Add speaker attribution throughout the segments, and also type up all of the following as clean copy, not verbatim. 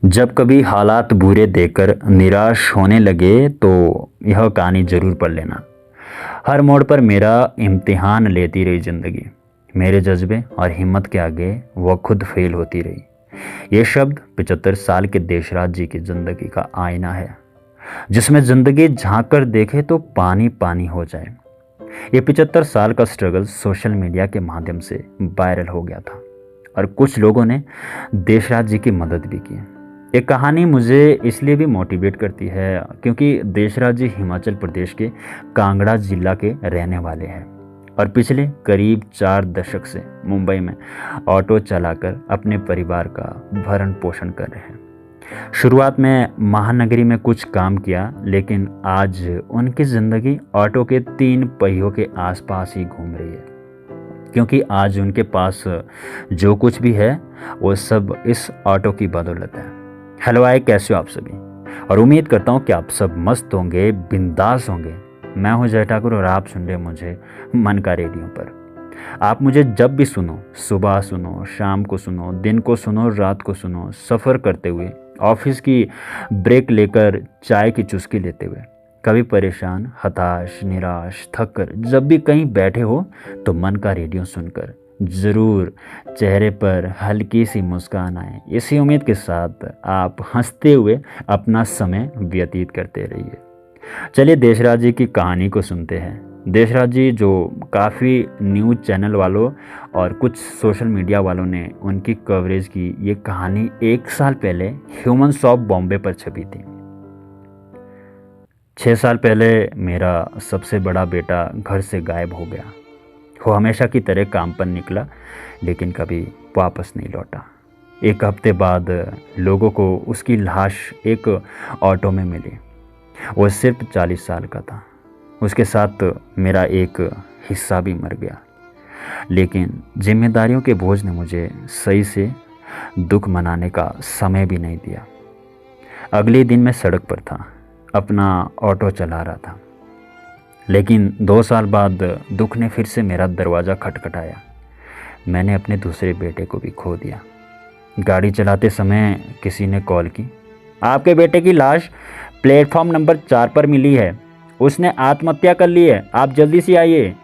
Speaker 1: जब कभी हालात बुरे देखकर निराश होने लगे तो यह कहानी ज़रूर पढ़ लेना। हर मोड़ पर मेरा इम्तिहान लेती रही ज़िंदगी। मेरे जज्बे और हिम्मत के आगे वह खुद फेल होती रही। ये शब्द 75 साल के देशराज जी की ज़िंदगी का आईना है, जिसमें ज़िंदगी झांक कर देखे तो पानी पानी हो जाए। ये 75 साल का स्ट्रगल सोशल मीडिया के माध्यम से वायरल हो गया था और कुछ लोगों ने देशराज जी की मदद भी की। ये कहानी मुझे इसलिए भी मोटिवेट करती है क्योंकि देशराज जी हिमाचल प्रदेश के कांगड़ा जिला के रहने वाले हैं और पिछले करीब 4 दशक से मुंबई में ऑटो चलाकर अपने परिवार का भरण पोषण कर रहे हैं। शुरुआत में महानगरी में कुछ काम किया, लेकिन आज उनकी ज़िंदगी ऑटो के 3 पहियों के आसपास ही घूम रही है, क्योंकि आज उनके पास जो कुछ भी है वो सब इस ऑटो की बदौलत है। हेलो हाय, कैसे हो आप सभी? और उम्मीद करता हूँ कि आप सब मस्त होंगे, बिंदास होंगे। मैं हूँ जय ठाकुर और आप सुन रहे मुझे मन का रेडियो पर। आप मुझे जब भी सुनो, सुबह सुनो, शाम को सुनो, दिन को सुनो, रात को सुनो, सफ़र करते हुए, ऑफिस की ब्रेक लेकर, चाय की चुस्की लेते हुए, कभी परेशान, हताश, निराश, थक कर जब भी कहीं बैठे हो तो मन का रेडियो सुनकर ज़रूर चेहरे पर हल्की सी मुस्कान आए। इसी उम्मीद के साथ आप हंसते हुए अपना समय व्यतीत करते रहिए। चलिए देशराज जी की कहानी को सुनते हैं। देशराज जी जो काफ़ी न्यूज़ चैनल वालों और कुछ सोशल मीडिया वालों ने उनकी कवरेज की, ये कहानी 1 साल पहले ह्यूमन ऑफ बॉम्बे पर छपी थी। 6 साल पहले मेरा सबसे बड़ा बेटा घर से गायब हो गया। वो हमेशा की तरह काम पर निकला, लेकिन कभी वापस नहीं लौटा। 1 हफ्ते बाद लोगों को उसकी लाश एक ऑटो में मिली। वो सिर्फ 40 साल का था। उसके साथ मेरा एक हिस्सा भी मर गया, लेकिन जिम्मेदारियों के बोझ ने मुझे सही से दुख मनाने का समय भी नहीं दिया। अगले दिन मैं सड़क पर था, अपना ऑटो चला रहा था, लेकिन 2 साल बाद दुख ने फिर से मेरा दरवाज़ा खटखटाया। मैंने अपने दूसरे बेटे को भी खो दिया। गाड़ी चलाते समय किसी ने कॉल की, आपके बेटे की लाश प्लेटफॉर्म नंबर 4 पर मिली है, उसने आत्महत्या कर ली है, आप जल्दी से आइए।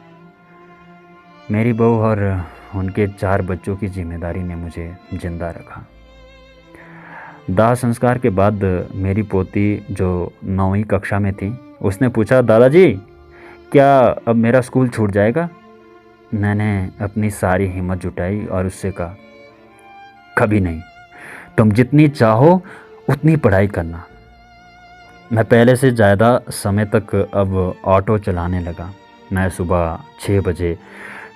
Speaker 1: मेरी बहू और उनके 4 बच्चों की जिम्मेदारी ने मुझे जिंदा रखा। दाह संस्कार के बाद मेरी पोती जो 9वीं कक्षा में थी, उसने पूछा, दादाजी क्या अब मेरा स्कूल छूट जाएगा? मैंने अपनी सारी हिम्मत जुटाई और उससे कहा, कभी नहीं, तुम जितनी चाहो उतनी पढ़ाई करना। मैं पहले से ज़्यादा समय तक अब ऑटो चलाने लगा। मैं सुबह 6 बजे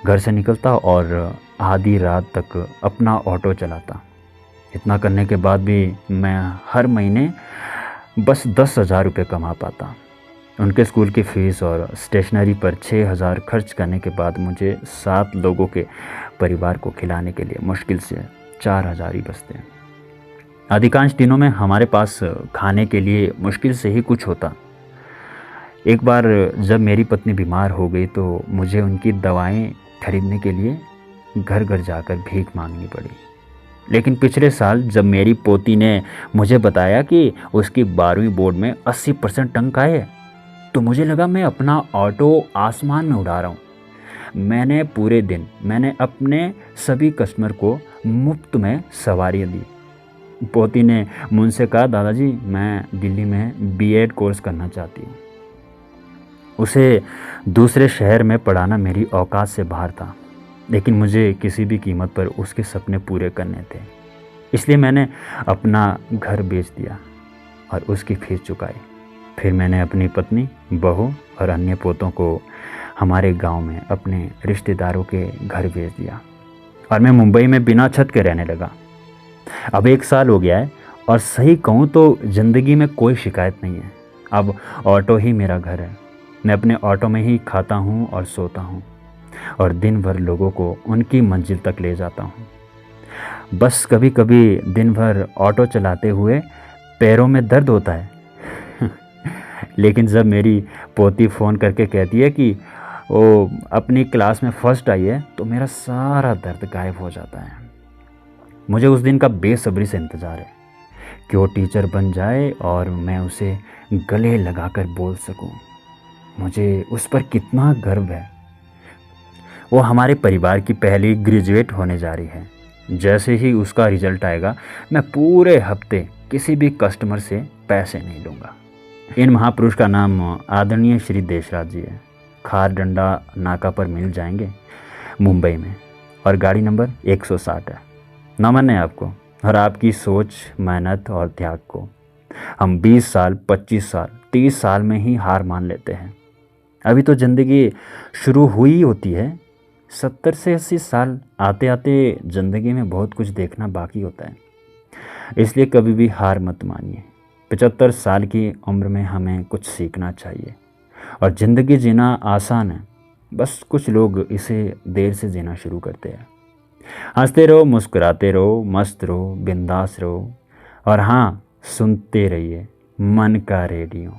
Speaker 1: घर से निकलता और आधी रात तक अपना ऑटो चलाता। इतना करने के बाद भी मैं हर महीने बस 10,000 रुपये कमा पाता। उनके स्कूल की फ़ीस और स्टेशनरी पर 6,000 खर्च करने के बाद मुझे 7 लोगों के परिवार को खिलाने के लिए मुश्किल से 4,000 ही बचते हैं। अधिकांश दिनों में हमारे पास खाने के लिए मुश्किल से ही कुछ होता। एक बार जब मेरी पत्नी बीमार हो गई तो मुझे उनकी दवाएं खरीदने के लिए घर घर जाकर भीख मांगनी पड़ी। लेकिन पिछले साल जब मेरी पोती ने मुझे बताया कि उसकी 12वीं बोर्ड में 80% अंक आए, तो मुझे लगा मैं अपना ऑटो आसमान में उड़ा रहा हूँ। मैंने अपने सभी कस्टमर को मुफ्त में सवारियाँ दी। पोती ने मुझसे कहा, दादाजी मैं दिल्ली में बीएड कोर्स करना चाहती हूँ। उसे दूसरे शहर में पढ़ाना मेरी औकात से बाहर था, लेकिन मुझे किसी भी कीमत पर उसके सपने पूरे करने थे। इसलिए मैंने अपना घर बेच दिया और उसकी फीस चुकाई। फिर मैंने अपनी पत्नी, बहू और अन्य पोतों को हमारे गांव में अपने रिश्तेदारों के घर भेज दिया और मैं मुंबई में बिना छत के रहने लगा। अब 1 साल हो गया है और सही कहूँ तो ज़िंदगी में कोई शिकायत नहीं है। अब ऑटो ही मेरा घर है। मैं अपने ऑटो में ही खाता हूँ और सोता हूँ और दिन भर लोगों को उनकी मंजिल तक ले जाता हूँ। बस कभी कभी दिन भर ऑटो चलाते हुए पैरों में दर्द होता है लेकिन जब मेरी पोती फ़ोन करके कहती है कि वो अपनी क्लास में फर्स्ट आई है, तो मेरा सारा दर्द गायब हो जाता है। मुझे उस दिन का बेसब्री से इंतज़ार है कि वो टीचर बन जाए और मैं उसे गले लगाकर बोल सकूं। मुझे उस पर कितना गर्व है। वो हमारे परिवार की पहली ग्रेजुएट होने जा रही है। जैसे ही उसका रिजल्ट आएगा मैं पूरे हफ्ते किसी भी कस्टमर से पैसे नहीं लूँगा। इन महापुरुष का नाम आदरणीय श्री देशराज जी है। खार डंडा नाका पर मिल जाएंगे मुंबई में, और गाड़ी नंबर 160 है। नमन है आपको और आपकी सोच, मेहनत और त्याग को। हम 20 साल, 25 साल, 30 साल में ही हार मान लेते हैं। अभी तो ज़िंदगी शुरू हुई होती है। 70 से 80 साल आते आते ज़िंदगी में बहुत कुछ देखना बाकी होता है। इसलिए कभी भी हार मत मानिए। 75 साल की उम्र में हमें कुछ सीखना चाहिए। और ज़िंदगी जीना आसान है, बस कुछ लोग इसे देर से जीना शुरू करते हैं। हंसते रहो, मुस्कुराते रहो, मस्त रहो, बिंदास रहो, और हाँ, सुनते रहिए मन का रेडियो।